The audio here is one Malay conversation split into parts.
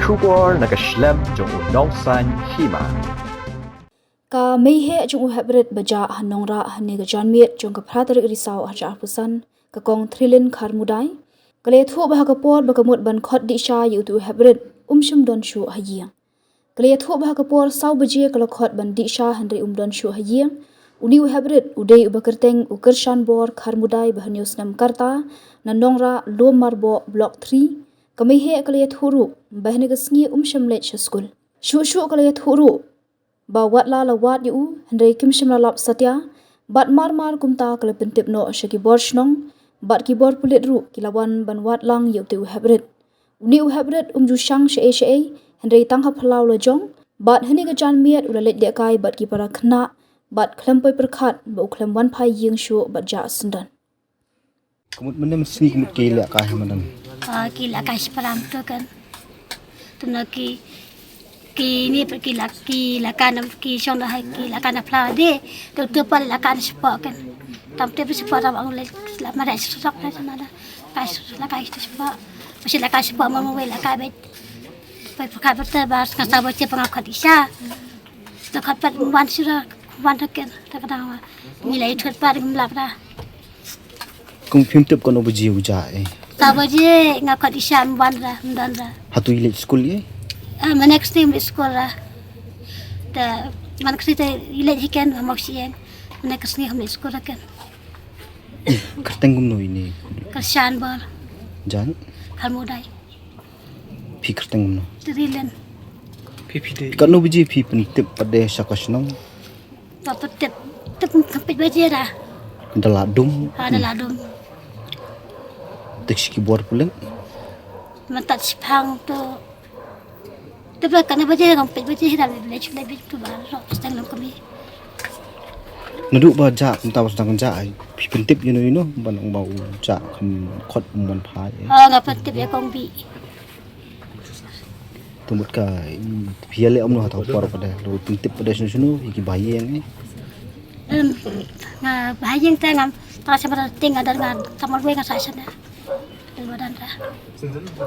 Shubor nakaslem jong unongsan hima. Ka meihe jong hybrid baja hanongra hane ga janmiet jong ka phratar risau arja pusan ka kong trilin kharmudai kale thu bah ka por ba kamut ban khot di sha yu tu hybrid shum don shu hayi kale thu bah ka por sau baje kala khot ban di sha hanri don shu hayi uni hybrid udei ubakerteng ukershan bor kharmudai bahnius nam karta nanongra lo marbo block 3 kamihe kale thuru bahne ga sngi shum le school shu kale thuru ba wat la wat yu hendrai kim shim la lap satya bat mar kumta kala pentip no shaki bor shnong bat ki bor pulit ru kilawan ban wat lang yu tu hybrid uni hybrid ju shang she hendrai tang ha phalaw lo jong bat hani ga jan miet ula let de kai bat ki para khna bat khlam poi perkhat ba khlam wan phai ying shu bat ja sundan Kamut mana mesti kamut kila kah manan. Kila kah separam tu kan. Tuna ki ni pergi lakan ki shong dah ki lakan apla de tu pal lakan sepak kan. Tam te sepak tam ang lek la mara susok na sana dah. Lakan itu sepak. Mesti lakan sepak mau lakan bet. Pai pakai betul bas kan sabar ce pengakhat isa. Dekat pat wan sura wan kan. Tak kadang nilai thut pat ngelap dah. Kung film tip kono buji uja Sabar je ngakhat isa wan dah dan dah. Hatu ile school ye. Next time sekolah dah mana kita ilet ikan maksudnya next ni kami sekolah kan Kerteng gumno ini. kersan bar Jan. Kharmudai Pi kerteng gumno. Trilen Kono buji pi pentip pada sakasnong. apa tep kampit bajera Daladum. ada ladum Tekski bor pulen. mentat sipang tu tapi kan bajera kampit bajera lebih tu bar setengah kami Naduk ba ja kumta was dang ja pi pentip you know banang bau ja kam khot mon phai. ngapa tep ya kombi Tumut ka piale omno hatau por pada lo pentip pada sunu iki bayeng bahayang tengam terasa pada tinggal dengan kamar gue nggak sana badan dah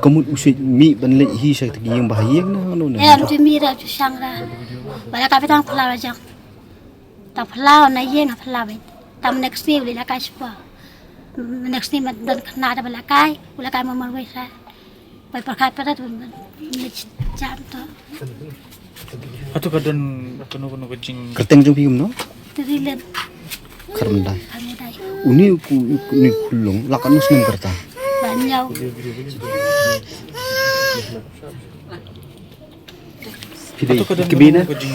Kamut usit mi banle hi sak tagi yang bayeng na ono na. tu mira tu sang dah banyak kami tang pelau aja tak pelau na ye nggak pelau tam next ni boleh lakai semua next ni dan kena ada belakai belakai mama gue saya baik perkai pada tu jam tu Atau kadang penuh kucing. Kerteng jong pi gumno. Trilen Kharmudai. Kharmudai Uni ku ni kulung lakan usnem kerta. banyak Atau kadang Kibina. kucing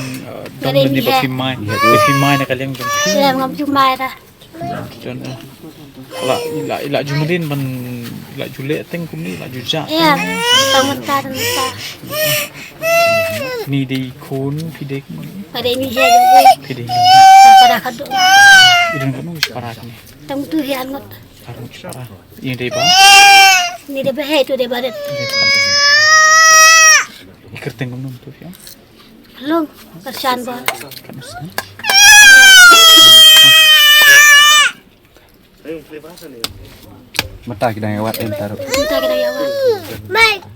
dalam ni bapimai nak kalian jom. dalam ngam mai dah Dan ila jumalin man ila jule teng kumni ila juja. ya tamutan Ni di kun pidek pada ini je gue pidek. pada kaduk Idun kono wis parah ni. tamu tu hian ngot Parah parah. Ini dei ba? ni dia bahaya tu dia barat Ikerteng kumno tu ya. belum kersan bar Kan usah. Mata kita ngawat entar. kita kena jawab